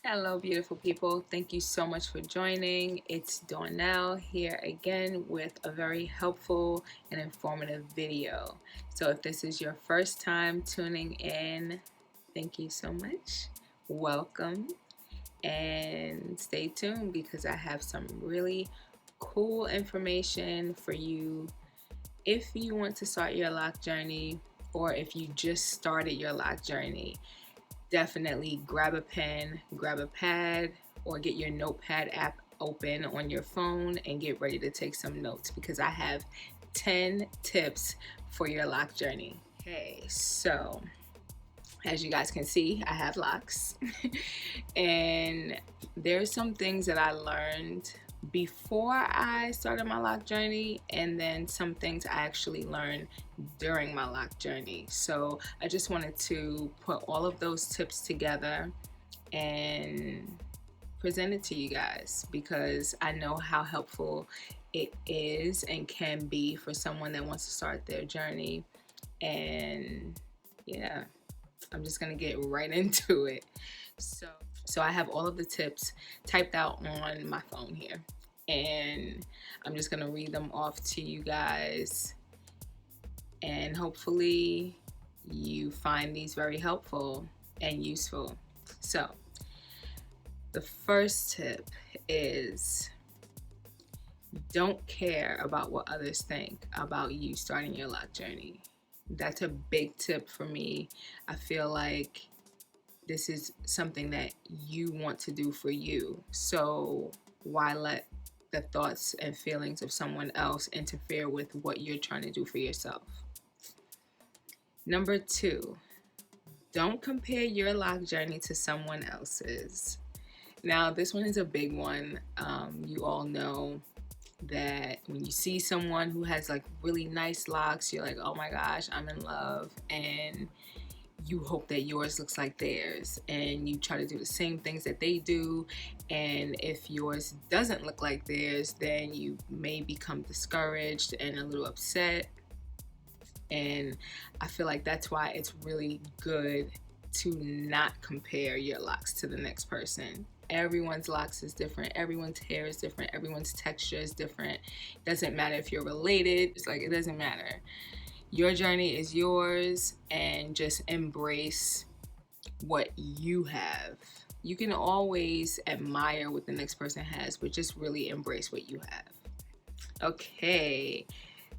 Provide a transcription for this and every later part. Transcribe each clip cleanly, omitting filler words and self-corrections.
Hello, beautiful people. Thank you so much for joining. It's Donnell here again with a very helpful and informative video. So if this is your first time tuning in, thank you so much. Welcome and stay tuned because I have some really cool information for you if you want to start your lock journey or if you just started your lock journey. Definitely grab a pen, grab a pad, or get your notepad app open on your phone and get ready to take some notes because I have 10 tips for your lock journey. Okay, so as you guys can see, I have locks and there's some things that I learned before I started my lock journey, and then some things I actually learned during my lock journey. So I just wanted to put all of those tips together and present it to you guys because I know how helpful it is and can be for someone that wants to start their journey. And yeah, I'm just gonna get right into it. So I have all of the tips typed out on my phone here, and I'm just gonna read them off to you guys, and hopefully you find these very helpful and useful. So the first tip is don't care about what others think about you starting your lock journey. That's a big tip for me. I feel like this is something that you want to do for you. So why let the thoughts and feelings of someone else interfere with what you're trying to do for yourself? Number 2, don't compare your lock journey to someone else's. Now, this one is a big one. You all know that when you see someone who has like really nice locks, you're like, oh my gosh, I'm in love. And you hope that yours looks like theirs, and you try to do the same things that they do. And if yours doesn't look like theirs, then you may become discouraged and a little upset. And I feel like that's why it's really good to not compare your locks to the next person. Everyone's locks is different, everyone's hair is different, everyone's texture is different. It doesn't matter if you're related, it's like, it doesn't matter. Your journey is yours, and just embrace what you have. You can always admire what the next person has, but just really embrace what you have. Okay,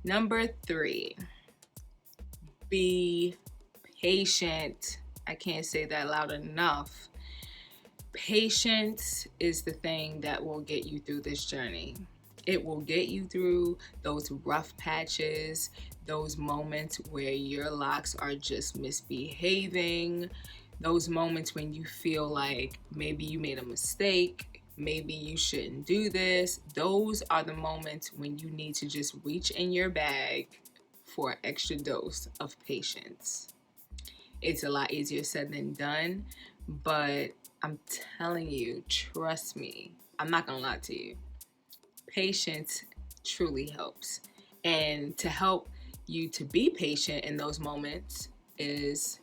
number 3, be patient. I can't say that loud enough. Patience is the thing that will get you through this journey. It will get you through those rough patches, those moments where your locks are just misbehaving, those moments when you feel like maybe you made a mistake, maybe you shouldn't do this. Those are the moments when you need to just reach in your bag for an extra dose of patience. It's a lot easier said than done, but I'm telling you, trust me, I'm not gonna lie to you. Patience truly helps. And to help you to be patient in those moments is,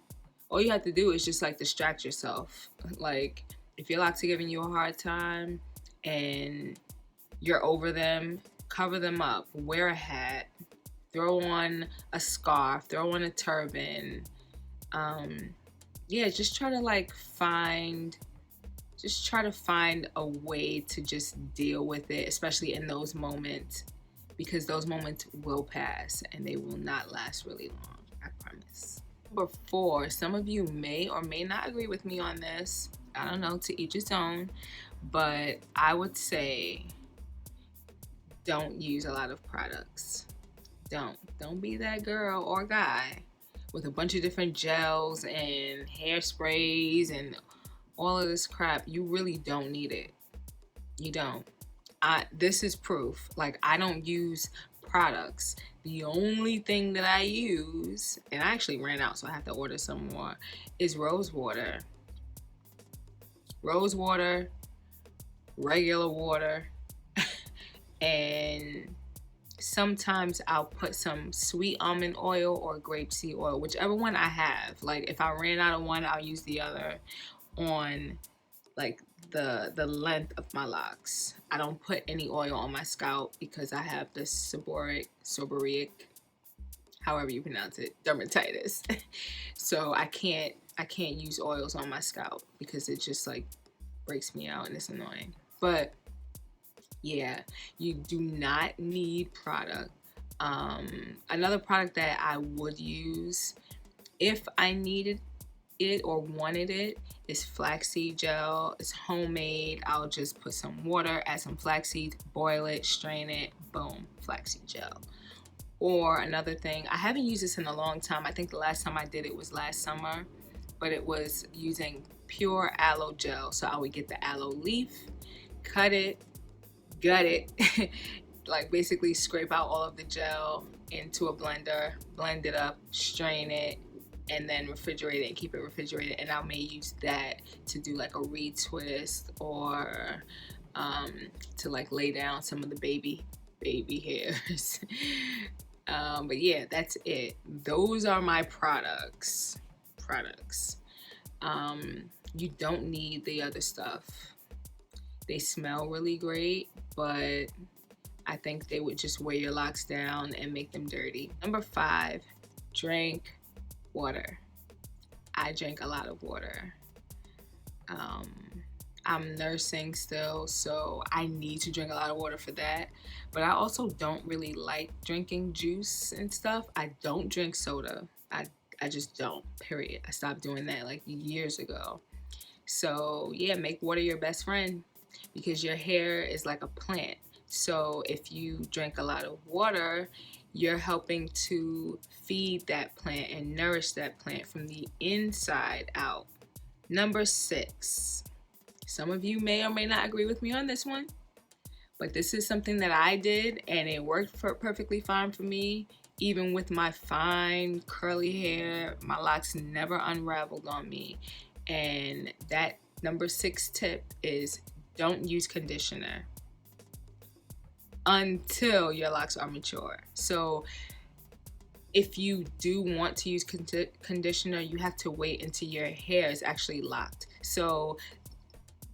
all you have to do is just like distract yourself. Like if your locks are giving you a hard time and you're over them, cover them up, wear a hat, throw on a scarf, throw on a turban. Just try to find a way to just deal with it, especially in those moments, because those moments will pass and they will not last really long, I promise. Number 4, some of you may or may not agree with me on this. I don't know, to each his own, but I would say don't use a lot of products. Don't be that girl or guy with a bunch of different gels and hairsprays and all of this crap. You really don't need it. You don't. This is proof. Like, I don't use products. The only thing that I use, and I actually ran out, so I have to order some more, is rose water. Rose water, regular water, and sometimes I'll put some sweet almond oil or grapeseed oil, whichever one I have. Like if I ran out of one, I'll use the other on like the length of my locks. I don't put any oil on my scalp because I have the seborrheic, however you pronounce it, dermatitis. So I can't use oils on my scalp because it just like breaks me out and it's annoying. But yeah, you do not need product. Another product that I would use if I needed it or wanted it is flaxseed gel. It's homemade. I'll just put some water, add some flaxseed, boil it, strain it, boom, flaxseed gel. Or another thing, I haven't used this in a long time. I think the last time I did it was last summer, but it was using pure aloe gel. So I would get the aloe leaf, cut it, gut it, like basically scrape out all of the gel into a blender, blend it up, strain it, and then refrigerate it and keep it refrigerated. And I may use that to do like a retwist or to like lay down some of the baby hairs. But yeah, that's it. Those are my products. You don't need the other stuff. They smell really great, but I think they would just weigh your locks down and make them dirty. Number 5, drink water. I drink a lot of water. I'm nursing still, so I need to drink a lot of water for that. But I also don't really like drinking juice and stuff. I don't drink soda. I just don't, period. I stopped doing that like years ago. So yeah, make water your best friend because your hair is like a plant. So if you drink a lot of water, you're helping to feed that plant and nourish that plant from the inside out. Number 6. Some of you may or may not agree with me on this one, but this is something that I did and it worked perfectly fine for me. Even with my fine curly hair, my locks never unraveled on me. And that number 6 tip is don't use conditioner until your locks are mature. So if you do want to use conditioner, you have to wait until your hair is actually locked. So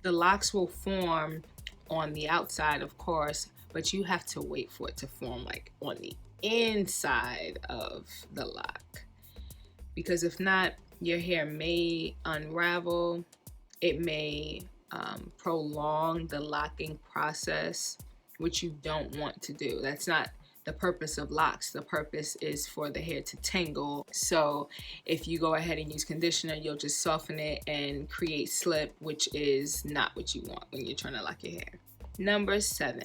the locks will form on the outside, of course, but you have to wait for it to form like on the inside of the lock. Because if not, your hair may unravel. It may prolong the locking process, which you don't want to do. That's not the purpose of locks. The purpose is for the hair to tangle. So if you go ahead and use conditioner, you'll just soften it and create slip, which is not what you want when you're trying to lock your hair. Number 7,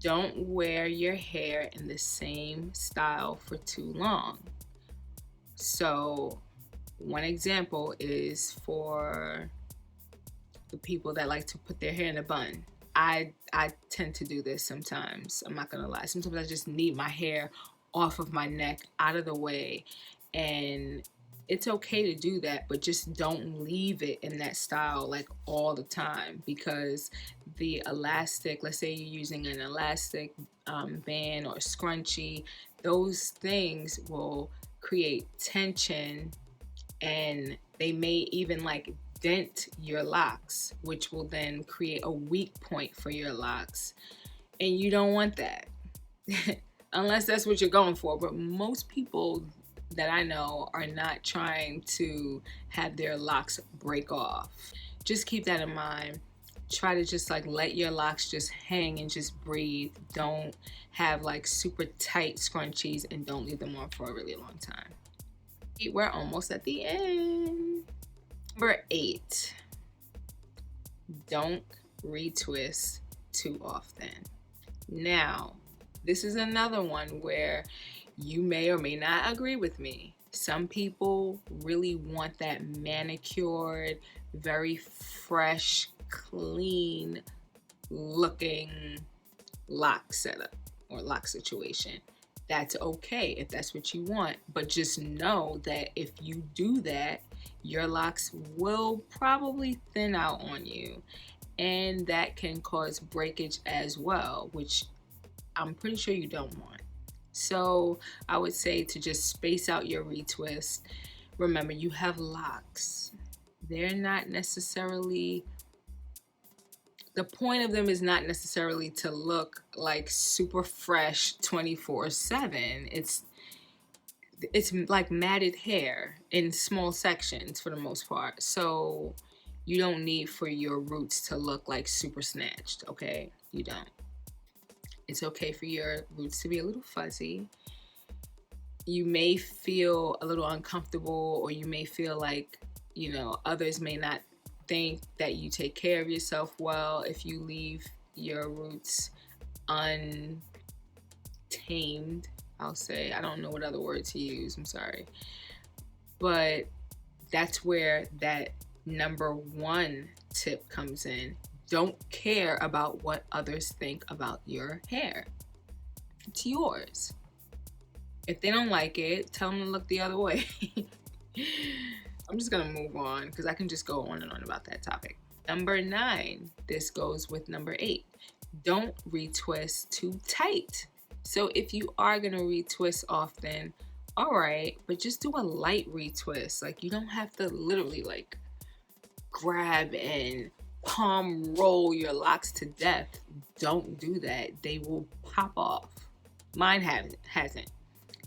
don't wear your hair in the same style for too long. So one example is for the people that like to put their hair in a bun. I tend to do this sometimes. I'm not gonna lie. Sometimes I just need my hair off of my neck, out of the way, and it's okay to do that, but just don't leave it in that style like all the time, because the elastic, let's say you're using an elastic band or scrunchie, those things will create tension and they may even like dent your locks, which will then create a weak point for your locks, and you don't want that. Unless that's what you're going for. But most people that I know are not trying to have their locks break off. Just keep that in mind. Try to just like let your locks just hang and just breathe. Don't have like super tight scrunchies and don't leave them on for a really long time. We're almost at the end. Number 8, don't retwist too often. Now, this is another one where you may or may not agree with me. Some people really want that manicured, very fresh, clean looking lock setup or lock situation. That's okay if that's what you want, but just know that if you do that, your locks will probably thin out on you, and that can cause breakage as well, which I'm pretty sure you don't want. So I would say to just space out your retwist. Remember, you have locks. they're not necessarily, the point of them is not necessarily to look like super fresh 24/7. It's like matted hair in small sections for the most part. So you don't need for your roots to look like super snatched, okay? You don't. It's okay for your roots to be a little fuzzy. You may feel a little uncomfortable, or you may feel like, you know, others may not think that you take care of yourself well if you leave your roots untamed, I'll say. I don't know what other word to use, I'm sorry. But that's where that number one tip comes in. Don't care about what others think about your hair. It's yours. If they don't like it, tell them to look the other way. I'm just gonna move on because I can just go on and on about that topic. Number 9, this goes with number 8. Don't retwist too tight. So if you are gonna retwist often, all right, but just do a light retwist. Like, you don't have to literally like grab and palm roll your locks to death. Don't do that. They will pop off. Mine hasn't.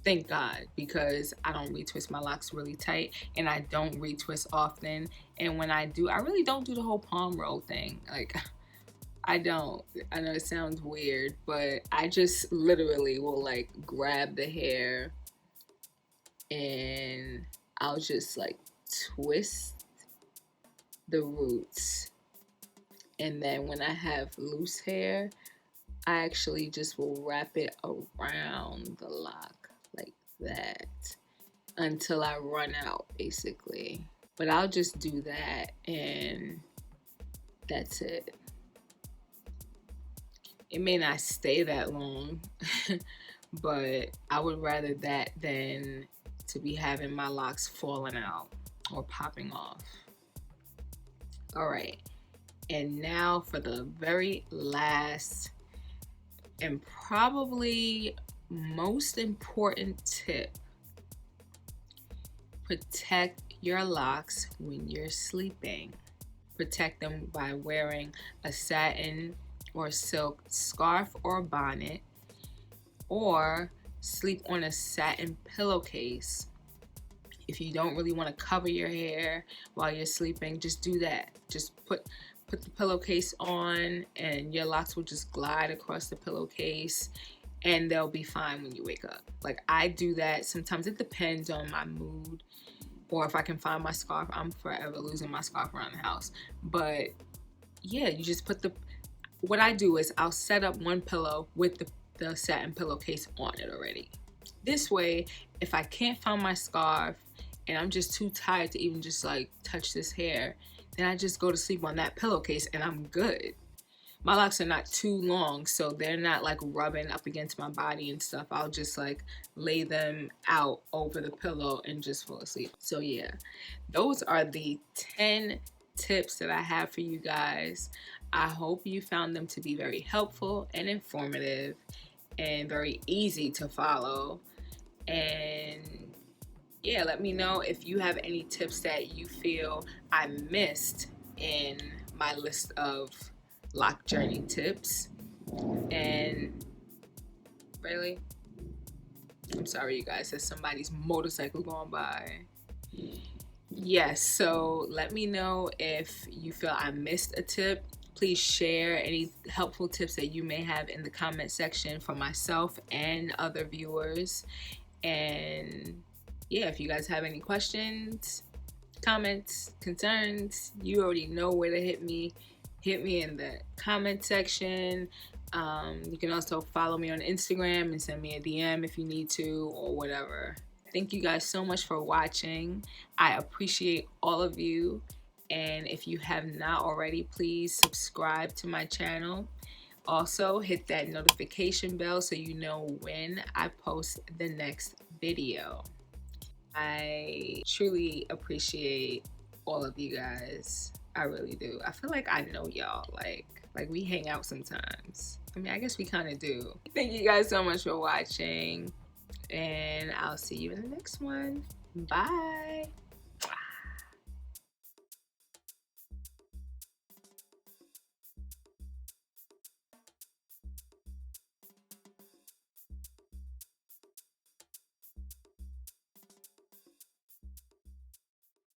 Thank God, because I don't retwist my locks really tight, and I don't retwist often. And when I do, I really don't do the whole palm roll thing. Like, I don't. I know it sounds weird, but I just literally will like grab the hair and I'll just like twist the roots. And then when I have loose hair, I actually just will wrap it around the lock like that until I run out, basically. But I'll just do that and that's it. It may not stay that long, but I would rather that than to be having my locks falling out or popping off. All right, and now for the very last and probably most important tip. Protect your locks when you're sleeping. Protect them by wearing a satin or silk scarf or bonnet, or sleep on a satin pillowcase. If you don't really want to cover your hair while you're sleeping, just do that. Just put the pillowcase on and your locks will just glide across the pillowcase and they'll be fine when you wake up. Like, I do that. Sometimes it depends on my mood, or if I can find my scarf. I'm forever losing my scarf around the house. But yeah, you just put what I do is I'll set up one pillow with the satin pillowcase on it already. This way, if I can't find my scarf and I'm just too tired to even just like touch this hair, then I just go to sleep on that pillowcase and I'm good. My locks are not too long, so they're not like rubbing up against my body and stuff. I'll just like lay them out over the pillow and just fall asleep. So yeah, those are the 10 tips that I have for you guys. I hope you found them to be very helpful and informative and very easy to follow. And yeah, let me know if you have any tips that you feel I missed in my list of lock journey tips. And really, I'm sorry you guys, there's somebody's motorcycle going by. Yes, so let me know if you feel I missed a tip. Please share any helpful tips that you may have in the comment section for myself and other viewers. And yeah, if you guys have any questions, comments, concerns, you already know where to hit me. Hit me in the comment section. You can also follow me on Instagram and send me a DM if you need to, or whatever. Thank you guys so much for watching. I appreciate all of you. And if you have not already, please subscribe to my channel. Also, hit that notification bell so you know when I post the next video. I truly appreciate all of you guys. I really do. I feel like I know y'all. Like we hang out sometimes. I mean, I guess we kind of do. Thank you guys so much for watching, and I'll see you in the next one. Bye.